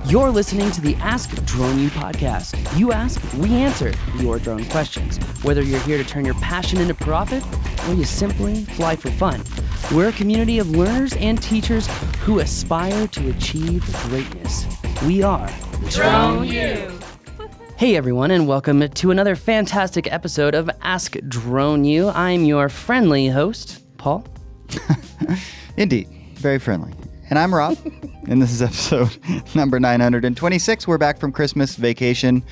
You're listening to the Ask Drone U podcast. You ask, we answer your drone questions. Whether you're here to turn your passion into profit or you simply fly for fun, we're a community of learners and teachers who aspire to achieve greatness. We are Drone U. Hey everyone, and welcome to another fantastic episode of Ask Drone U. I'm your friendly host, Paul. Indeed, very friendly. And I'm Rob, and this is episode number 926. We're back from Christmas vacation.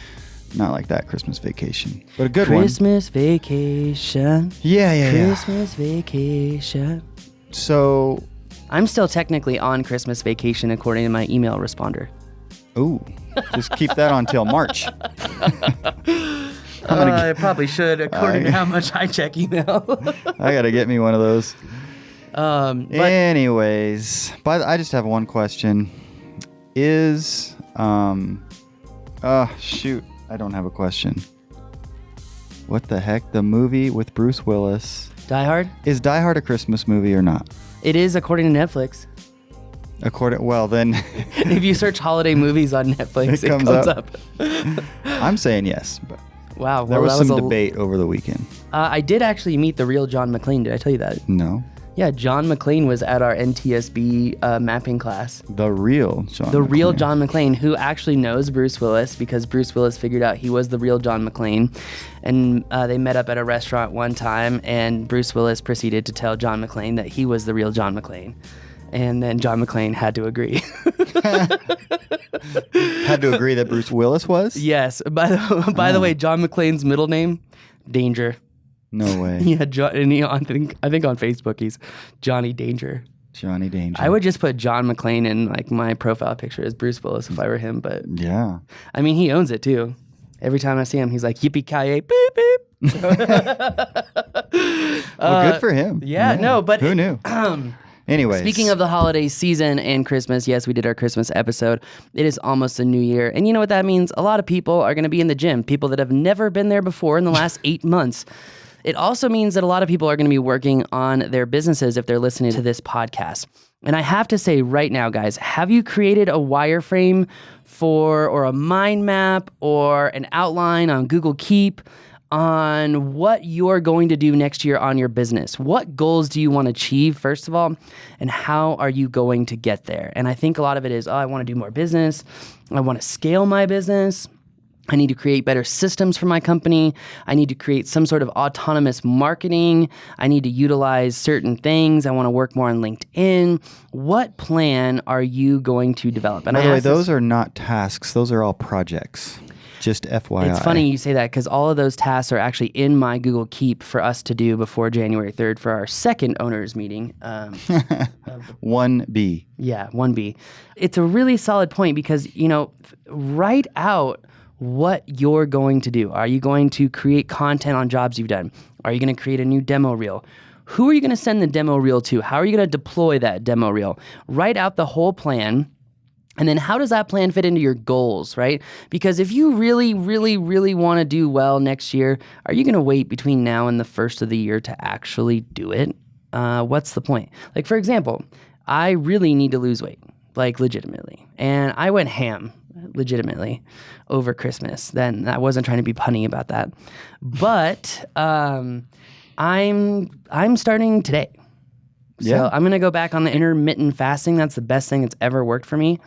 Not like that Christmas vacation, but a good one. Christmas vacation. Yeah. Christmas vacation. So, I'm still technically on Christmas vacation according to my email responder. ooh, just keep that on till March. I probably should, according to how much I check email. I got to get me one of those. But Anyways, I just have one question. Shoot, I don't have a question. What the heck? The movie with Bruce Willis. Die Hard? Is Die Hard a Christmas movie or not? It is, according to Netflix. Well, then If you search holiday movies on Netflix, it comes up. I'm saying yes, but Wow. there Well, was that some was debate over the weekend. I did actually meet the real John McClane. Did I tell you that? No. Yeah, John McClane was at our NTSB mapping class. The real John Real McClane. John McClane, who actually knows Bruce Willis because Bruce Willis figured out he was the real John McClane. And they met up at a restaurant one time, and Bruce Willis proceeded to tell John McClane that he was the real John McClane. And then John McClane had to agree. Had to agree that Bruce Willis was? Yes. By the way, John McClane's middle name, Danger. No way. Yeah, I think on Facebook he's Johnny Danger. Johnny Danger. I would just put John McClane in like my profile picture as Bruce Willis if I were him, but Yeah. I mean he owns it too. Every time I see him, he's like yippee-ki-yay, beep beep. Well, good for him. Yeah, no, but who knew? Anyways. Speaking of the holiday season and Christmas, yes, we did our Christmas episode. It is almost a new year. And you know what that means? A lot of people are going to be in the gym, people that have never been there before in the last 8 months. It also means that a lot of people are going to be working on their businesses if they're listening to this podcast. And I have to say right now, guys, have you created a wireframe or a mind map or an outline on Google Keep on what you're going to do next year on your business? What goals do you want to achieve, first of all, and how are you going to get there? And I think a lot of it is, I want to do more business. I want to scale my business. I need to create better systems for my company. I need to create some sort of autonomous marketing. I need to utilize certain things. I want to work more on LinkedIn. What plan are you going to develop? And By the way, those are not tasks. Those are all projects. Just FYI. It's funny you say that because all of those tasks are actually in my Google Keep for us to do before January 3rd for our second owners meeting. 1B. Yeah, 1B. It's a really solid point because, write out what you're going to do. Are you going to create content on jobs you've done? Are you going to create a new demo reel? Who are you going to send the demo reel to? How are you going to deploy that demo reel? Write out the whole plan. And then how does that plan fit into your goals, right? Because if you really, really, really want to do well next year, are you going to wait between now and the first of the year to actually do it? What's the point? Like, for example, I really need to lose weight, like legitimately. And I went ham legitimately over Christmas. Then I wasn't trying to be punny about that. But I'm starting today. Yeah. So I'm going to go back on the intermittent fasting. That's the best thing that's ever worked for me.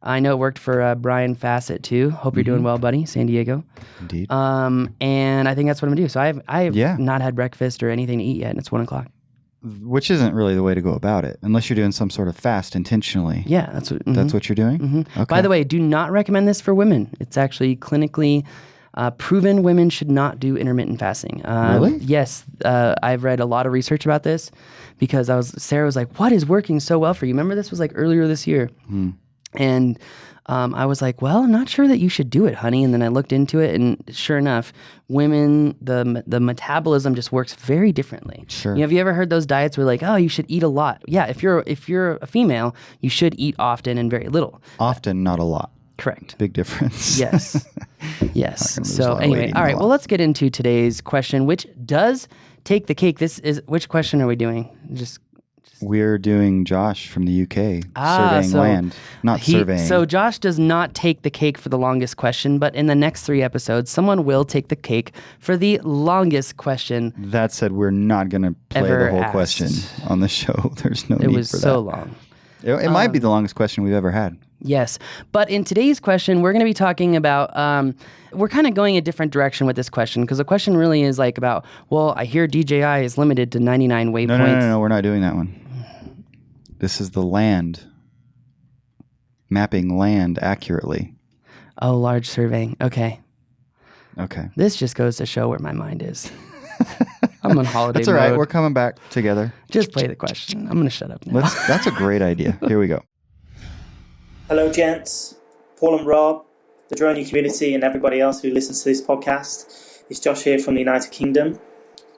I know it worked for Brian Fassett too. Hope you're doing well, buddy. San Diego. Indeed. And I think that's what I'm going to do. So I have not had breakfast or anything to eat yet, and it's 1:00. Which isn't really the way to go about it, unless you're doing some sort of fast intentionally. Yeah, that's what you're doing? Mm-hmm. Okay. By the way, do not recommend this for women. It's actually clinically proven women should not do intermittent fasting. Really? Yes. I've read a lot of research about this because Sarah was like, what is working so well for you? Remember this was like earlier this year. And I was like, well, I'm not sure that you should do it, honey. And then I looked into it, and sure enough, women, the metabolism just works very differently. Sure. Have you ever heard those diets where like, oh, you should eat a lot? Yeah, if you're a female, you should eat often and very little. Often, not a lot. Correct. Big difference. Yes. Yes. Not gonna lose a So lot of anyway, weight all right. eating a Well, lot. let's get into today's question, which does take the cake. Which question are we doing? Just We're doing Josh from the UK, surveying land, not surveying. So Josh does not take the cake for the longest question, but in the next 3 episodes, someone will take the cake for the longest question. That said, we're not going to play the whole question on the show. There's no need for that. It was so long. It might be the longest question we've ever had. Yes. But in today's question, we're going to be talking about, we're kind of going a different direction with this question because the question really is like about, well, I hear DJI is limited to 99 waypoints. No, we're not doing that one. This is the land. Mapping land accurately. Oh, large surveying. Okay. Okay. This just goes to show where my mind is. I'm on holiday That's all right. mode. We're coming back together. Just play the question. I'm going to shut up now. That's a great idea. Here we go. Hello, gents. Paul and Rob, the drone community, and everybody else who listens to this podcast. It's Josh here from the United Kingdom.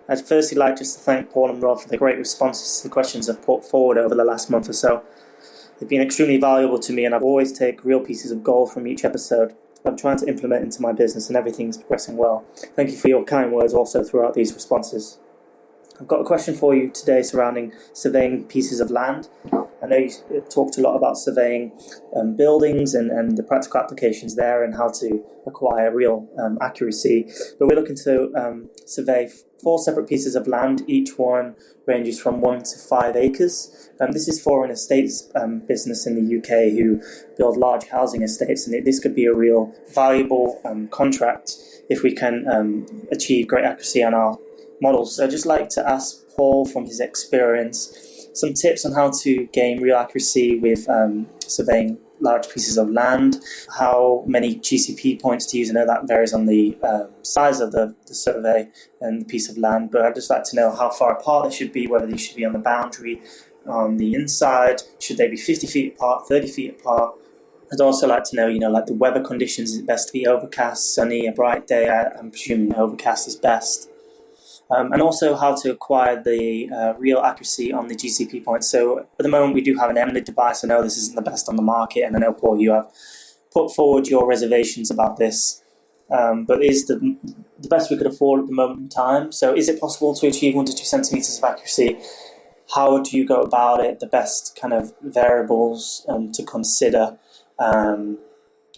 I'd firstly like just to thank Paul and Rob for the great responses to the questions I've put forward over the last month or so. They've been extremely valuable to me, and I've always taken real pieces of gold from each episode I'm trying to implement into my business, and everything's progressing well. Thank you for your kind words also throughout these responses. I've got a question for you today surrounding surveying pieces of land. I know you talked a lot about surveying buildings and the practical applications there and how to acquire real accuracy. But we're looking to survey 4 separate pieces of land. Each one ranges from 1 to 5 acres. This is for an estates business in the UK who build large housing estates. And this could be a real valuable contract if we can achieve great accuracy on our models. So I'd just like to ask Paul, from his experience, some tips on how to gain real accuracy with surveying large pieces of land, how many GCP points to use. I know that varies on the size of the survey and the piece of land, but I'd just like to know how far apart they should be, whether they should be on the boundary, on the inside, should they be 50 feet apart, 30 feet apart. I'd also like to know, like the weather conditions. Is it best to be overcast, sunny, a bright day? I'm presuming overcast is best. And also how to acquire the real accuracy on the GCP points. So at the moment we do have an Emlid device. I know this isn't the best on the market, and I know, Paul, you have put forward your reservations about this, but it is the best we could afford at the moment in time. So is it possible to achieve 1 to 2 centimeters of accuracy? How do you go about it? The best kind of variables to consider.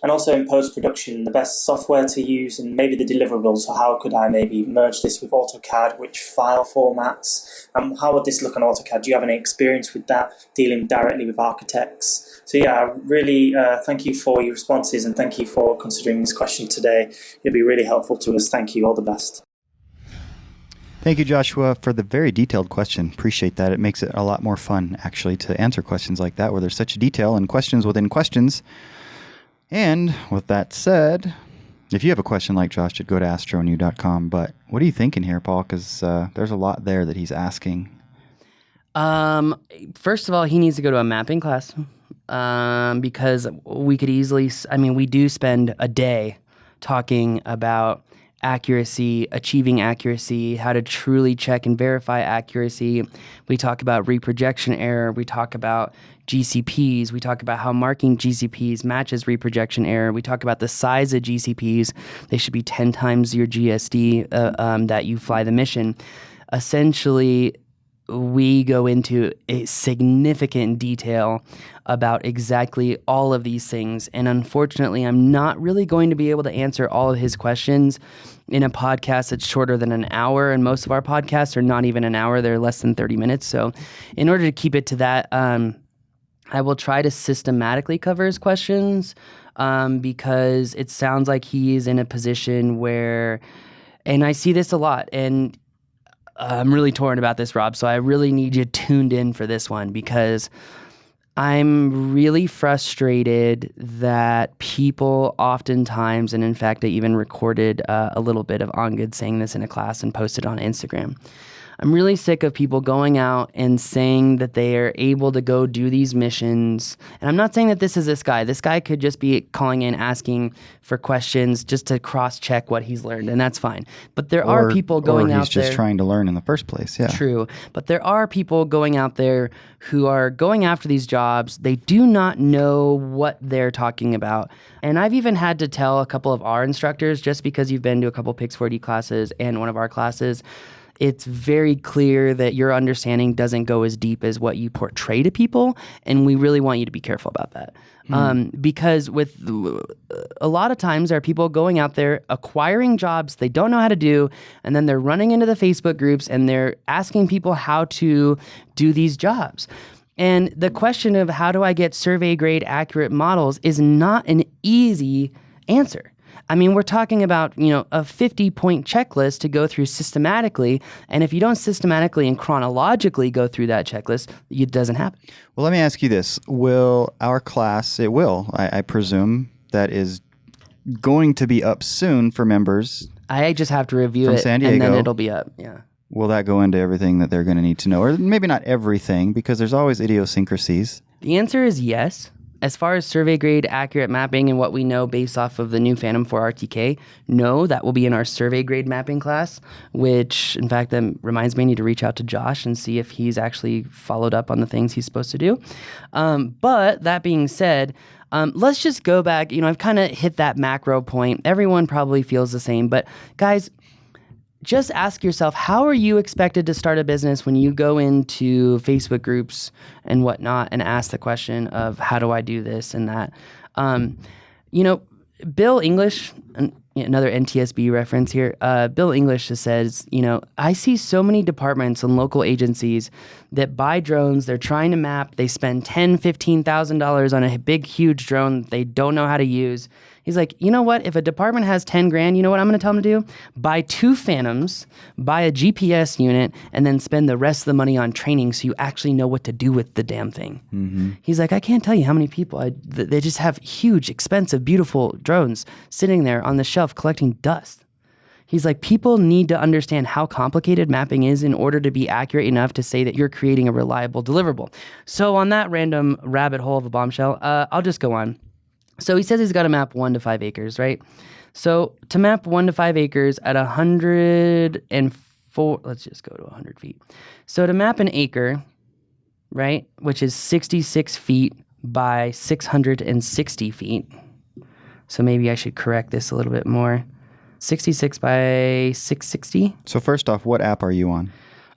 And also in post-production, the best software to use and maybe the deliverables. So how could I maybe merge this with AutoCAD? Which file formats? How would this look on AutoCAD? Do you have any experience with that, dealing directly with architects? So yeah, really thank you for your responses and thank you for considering this question today. It'll be really helpful to us. Thank you. All the best. Thank you, Joshua, for the very detailed question. Appreciate that. It makes it a lot more fun, actually, to answer questions like that where there's such detail and questions within questions. And with that said, if you have a question like Josh, should go to astronew.com. But what are you thinking here, Paul? Because there's a lot there that he's asking. First of all, he needs to go to a mapping class because we could easily, we do spend a day talking about accuracy, achieving accuracy, how to truly check and verify accuracy. We talk about reprojection error. We talk about GCPs. We talk about how marking GCPs matches reprojection error. We talk about the size of GCPs. They should be 10 times your GSD that you fly the mission. Essentially, we go into a significant detail about exactly all of these things. And unfortunately, I'm not really going to be able to answer all of his questions in a podcast that's shorter than an hour. And most of our podcasts are not even an hour. They're less than 30 minutes. So in order to keep it to that, I will try to systematically cover his questions because it sounds like he is in a position where, and I see this a lot, and I'm really torn about this, Rob, so I really need you tuned in for this one because I'm really frustrated that people oftentimes, and in fact, I even recorded a little bit of Ongud saying this in a class and posted on Instagram. I'm really sick of people going out and saying that they are able to go do these missions. And I'm not saying that this is this guy. This guy could just be calling in, asking for questions just to cross-check what he's learned, and that's fine. But there are people going out there. Or he's just trying to learn in the first place, yeah. True. But there are people going out there who are going after these jobs. They do not know what they're talking about. And I've even had to tell a couple of our instructors, just because you've been to a couple Pix 4D classes and one of our classes, it's very clear that your understanding doesn't go as deep as what you portray to people, and we really want you to be careful about that. Because with a lot of times there are people going out there acquiring jobs they don't know how to do, and then they're running into the Facebook groups and they're asking people how to do these jobs. And the question of how do I get survey grade accurate models is not an easy answer. I mean, we're talking about, a 50-point checklist to go through systematically. And if you don't systematically and chronologically go through that checklist, it doesn't happen. Well, let me ask you this. Will our class, I presume, that is going to be up soon for members. I just have to review from it, San Diego. and then it'll be up. Yeah. Will that go into everything that they're going to need to know? Or maybe not everything, because there's always idiosyncrasies. The answer is yes. As far as survey grade accurate mapping and what we know based off of the new Phantom 4 RTK, no, that will be in our survey grade mapping class, which in fact that reminds me I need to reach out to Josh and see if he's actually followed up on the things he's supposed to do. But that being said, let's just go back. I've kind of hit that macro point. Everyone probably feels the same, but guys, just ask yourself, how are you expected to start a business when you go into Facebook groups and whatnot and ask the question of how do I do this and that? Bill English, another NTSB reference here, Bill English just says, I see so many departments and local agencies that buy drones, they're trying to map, they spend $10,000, $15,000 on a big, huge drone they don't know how to use. He's like, you know what? If a department has 10 grand, you know what I'm going to tell them to do? Buy 2 Phantoms, buy a GPS unit, and then spend the rest of the money on training so you actually know what to do with the damn thing. Mm-hmm. He's like, I can't tell you how many people, they just have huge, expensive, beautiful drones sitting there on the shelf collecting dust. He's like, people need to understand how complicated mapping is in order to be accurate enough to say that you're creating a reliable deliverable. So on that random rabbit hole of a bombshell, I'll just go on. So he says he's got to map 1 to 5 acres, right? So to map 1 to 5 acres at 104, let's just go to 100 feet. So to map an acre, right, which is 66 feet by 660 feet. So maybe I should correct this a little bit more. 66 by 660. So first off, what app are you on?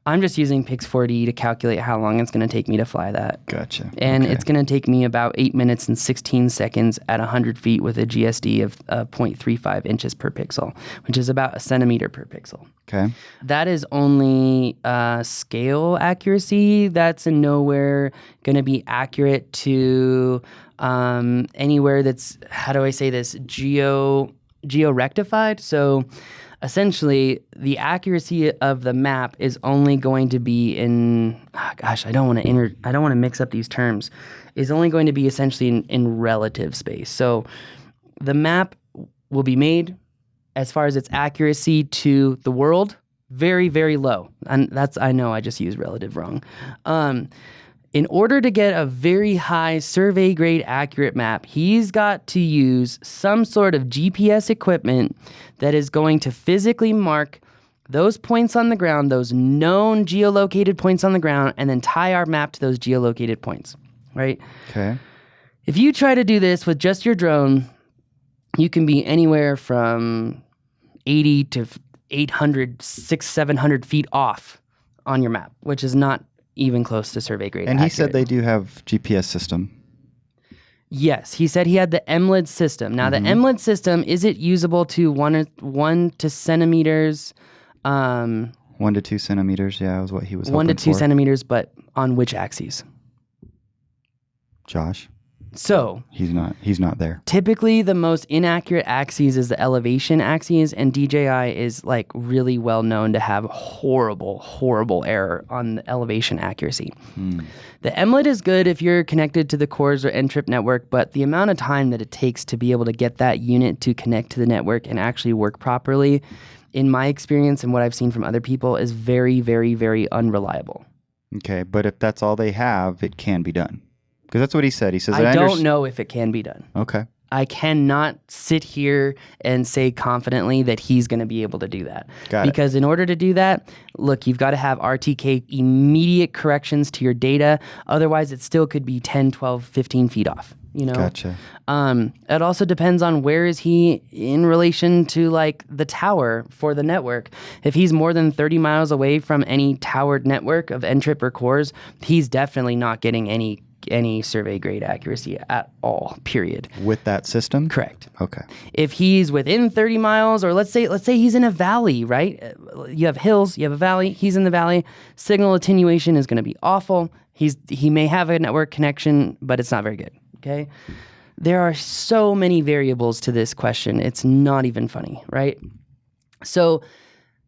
I'm just using Pix4D to calculate how long it's going to take me to fly that. Gotcha. And it's going to take me about 8 minutes and 16 seconds at 100 feet with a GSD of 0.35 inches per pixel, which is about a centimeter per pixel. Okay. That is only scale accuracy. That's in nowhere going to be accurate to anywhere that's, how do I say this, geo-rectified. So essentially, the accuracy of the map is only going to be in, I don't want to mix up these terms, is only going to be essentially in relative space. So the map will be made as far as its accuracy to the world, very, very low. And I know I just used relative wrong. In order to get a very high survey grade accurate map, he's got to use some sort of GPS equipment that is going to physically mark those points on the ground, those known geolocated points on the ground, and then tie our map to those geolocated points, right? Okay. If you try to do this with just your drone, you can be anywhere from 80 to 800, 600, 700 feet off on your map, which is not even close to survey grade. And accurate. he said they do have GPS system. Yes, he said he had the Emlid system. Now, the Emlid system, is it usable to 1 to centimeters? 1 to 2 centimeters, yeah, was what he was hoping 1 to 2 for. centimeters, but on which axes? Josh? So He's not there. typically the most inaccurate axes is the elevation axes, and DJI is like really well known to have horrible error on the elevation accuracy. The Emlid is good if you're connected to the CORS or N-Trip network, but the amount of time that it takes to be able to get that unit to connect to the network and actually work properly, in my experience and what I've seen from other people, is very, very, very unreliable. Okay, but if that's all they have, it can be done. Because that's what he said. He says, I don't know if it can be done. Okay. I cannot sit here and say confidently that he's going to be able to do that. Got it. Because in order to do that, look, you've got to have RTK immediate corrections to your data. Otherwise, it still could be 10, 12, 15 feet off. you know? Gotcha. It also depends on where is he in relation to like the tower for the network. If he's more than 30 miles away from any towered network of N-trip or cores, he's definitely not getting any survey grade accuracy at all, period. With that system? Correct. Okay. If he's within 30 miles, or let's say he's in a valley, right? You have hills, you have a valley, he's in the valley, signal attenuation is going to be awful. He may have a network connection, but it's not very good, okay? There are so many variables to this question. It's not even funny, right? So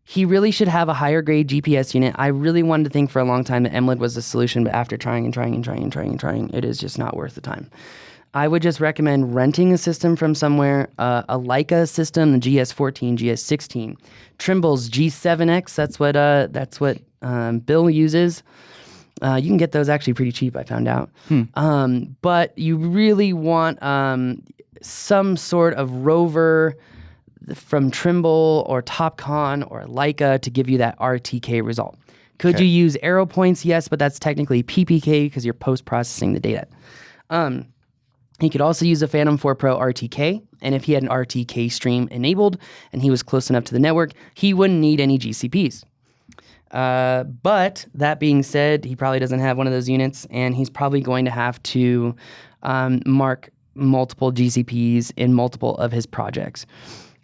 he really should have a higher grade GPS unit. I really wanted to think for a long time that Emlid was the solution, but after trying, it is just not worth the time. I would just recommend renting a system from somewhere, a Leica system, the GS14, GS16, Trimble's G7X. That's what Bill uses. You can get those actually pretty cheap, I found out. But you really want some sort of rover from Trimble or Topcon or Leica to give you that RTK result. Could you use Aeropoints? Yes, but that's technically PPK because you're post-processing the data. He could also use a Phantom 4 Pro RTK, and if he had an RTK stream enabled and he was close enough to the network, he wouldn't need any GCPs. But that being said, he probably doesn't have one of those units, and he's probably going to have to mark multiple GCPs in multiple of his projects.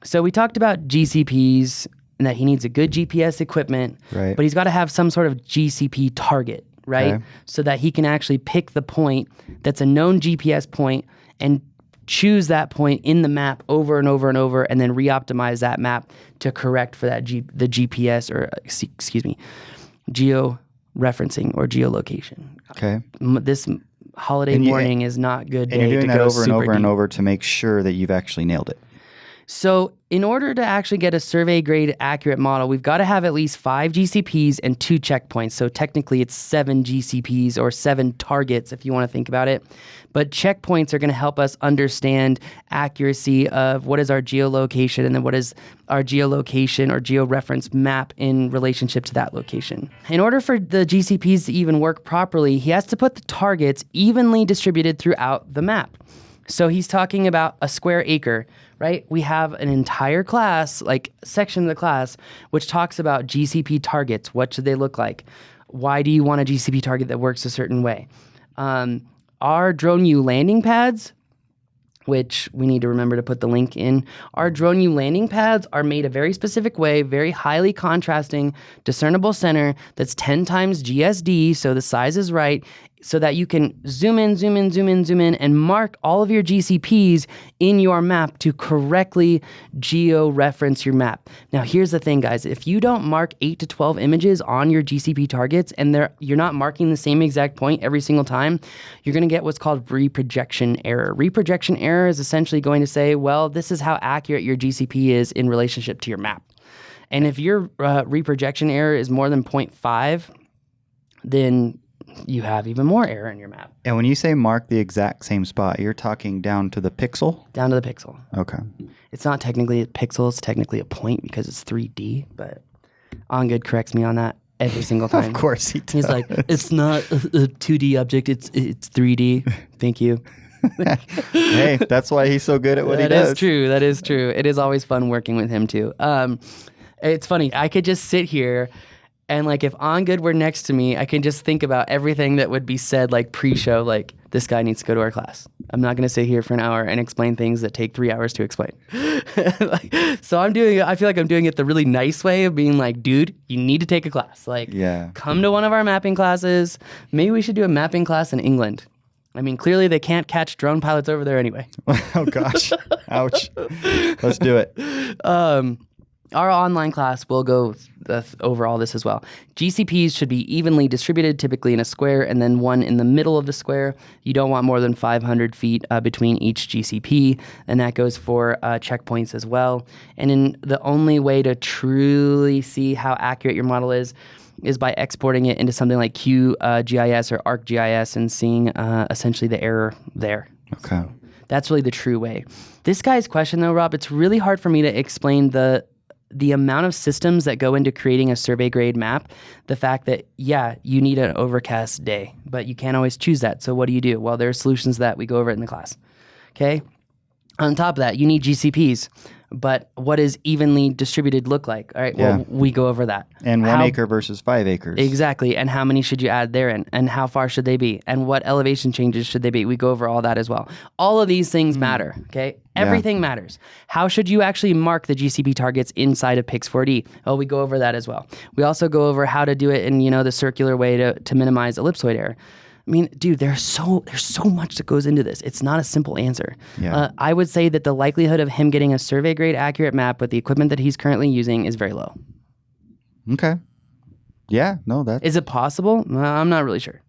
So we talked about GCPs and that he needs a good GPS equipment, right, but he's got to have some sort of GCP target, right? Okay. So that he can actually pick the point that's a known GPS point and choose that point in the map over and over and over, and then re-optimize that map to correct for that the GPS or geo-referencing or geolocation. Okay. This holiday morning is not good day to go. And you're doing that over and over and deep. over to make sure that you've actually nailed it. So in order to actually get a survey grade accurate model, we've got to have at least 5 GCPs and 2 checkpoints. So technically it's 7 GCPs or 7 targets if you want to think about it. But checkpoints are going to help us understand accuracy of what is our geolocation and then what is our geolocation or georeference map in relationship to that location. In order for the GCPs to even work properly, he has to put the targets evenly distributed throughout the map. So he's talking about a square acre, right? We have an entire class, like section of the class, which talks about GCP targets. What should they look like? Why do you want a GCP target that works a certain way? Our DroneU landing pads, which we need to remember to put the link in. Our DroneU landing pads are made a very specific way, very highly contrasting, discernible center that's 10 times GSD, so the size is right, so that you can zoom in, and mark all of your GCPs in your map to correctly geo-reference your map. Now, here's the thing, guys. If you don't mark 8 to 12 images on your GCP targets and you're not marking the same exact point every single time, you're going to get what's called reprojection error. Reprojection error is essentially going to say, well, this is how accurate your GCP is in relationship to your map. And if your reprojection error is more than 0.5, then you have even more error in your map. And when you say mark the exact same spot, you're talking down to the pixel? Down to the pixel. Okay. It's not technically a pixel, it's technically a point because it's 3D, but OnGood corrects me on that every single time. Of course he does. He's like, it's not a 2D object, it's 3D. Thank you. Hey, that's why he's so good at what he does. That is true. It is always fun working with him too. It's funny. I could just sit here and like if OnGood were next to me, I can just think about everything that would be said like pre-show, like this guy needs to go to our class. I'm not going to sit here for an hour and explain things that take 3 hours to explain. So I feel like I'm doing it the really nice way of being like, dude, you need to take a class. Like, come to one of our mapping classes. Maybe we should do a mapping class in England. I mean, clearly they can't catch drone pilots over there anyway. Oh gosh. Ouch. Let's do it. Our online class will go over all this as well. GCPs should be evenly distributed, typically in a square, and then one in the middle of the square. You don't want more than 500 feet between each GCP, and that goes for checkpoints as well. And the only way to truly see how accurate your model is by exporting it into something like QGIS or ArcGIS and seeing essentially the error there. Okay. That's really the true way. This guy's question, though, Rob, it's really hard for me to explain the the amount of systems that go into creating a survey grade map, the fact that, yeah, you need an overcast day, but you can't always choose that. So what do? Well, there are solutions that we go over it in the class. Okay. On top of that, you need GCPs. But what does evenly distributed look like? All right, well, we go over that. And 1 acre versus 5 acres. Exactly. And how many should you add therein? And how far should they be? And what elevation changes should they be? We go over all that as well. All of these things matter, okay? Everything matters. How should you actually mark the GCP targets inside of Pix4D? Oh, we go over that as well. We also go over how to do it in, the circular way to minimize ellipsoid error. I mean, dude, there's so much that goes into this. It's not a simple answer. Yeah. I would say that the likelihood of him getting a survey grade accurate map with the equipment that he's currently using is very low. Okay. Yeah, no, that... Is it possible? I'm not really sure.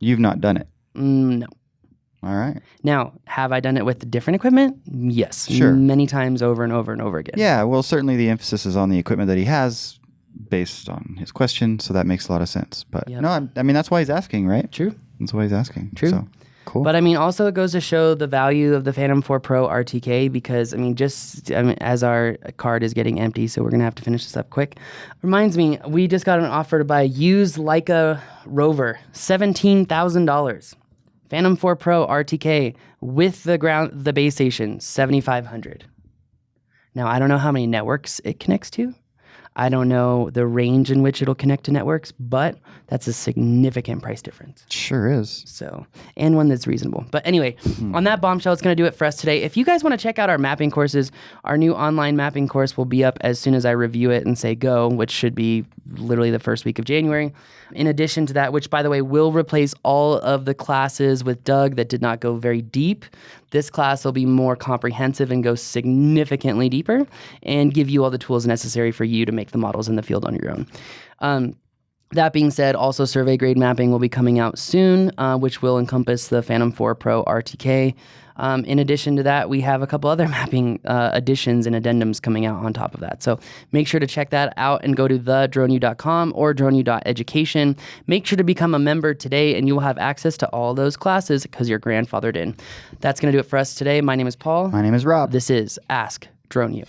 You've not done it? No. All right. Now, have I done it with different equipment? Yes. Sure. Many times over and over and over again. Yeah, well, certainly the emphasis is on the equipment that he has based on his question, so that makes a lot of sense. But no, I mean, that's why he's asking, right? True. That's why he's asking. True. So, cool. But I mean, also it goes to show the value of the Phantom 4 Pro RTK because, as our card is getting empty, so we're going to have to finish this up quick. Reminds me, we just got an offer to buy a used Leica Rover, $17,000. Phantom 4 Pro RTK with the base station, $7,500. Now, I don't know how many networks it connects to. I don't know the range in which it'll connect to networks, but that's a significant price difference. Sure is. So, and one that's reasonable. But anyway, on that bombshell, it's going to do it for us today. If you guys want to check out our mapping courses, our new online mapping course will be up as soon as I review it and say go, which should be literally the first week of January. In addition to that, which by the way, will replace all of the classes with Doug that did not go very deep. This class will be more comprehensive and go significantly deeper and give you all the tools necessary for you to make the models in the field on your own. That being said, also survey grade mapping will be coming out soon, which will encompass the Phantom 4 Pro RTK. In addition to that, we have a couple other mapping additions and addendums coming out on top of that. So make sure to check that out and go to thedroneu.com or droneu.education. Make sure to become a member today and you will have access to all those classes because you're grandfathered in. That's going to do it for us today. My name is Paul. My name is Rob. This is Ask Drone U.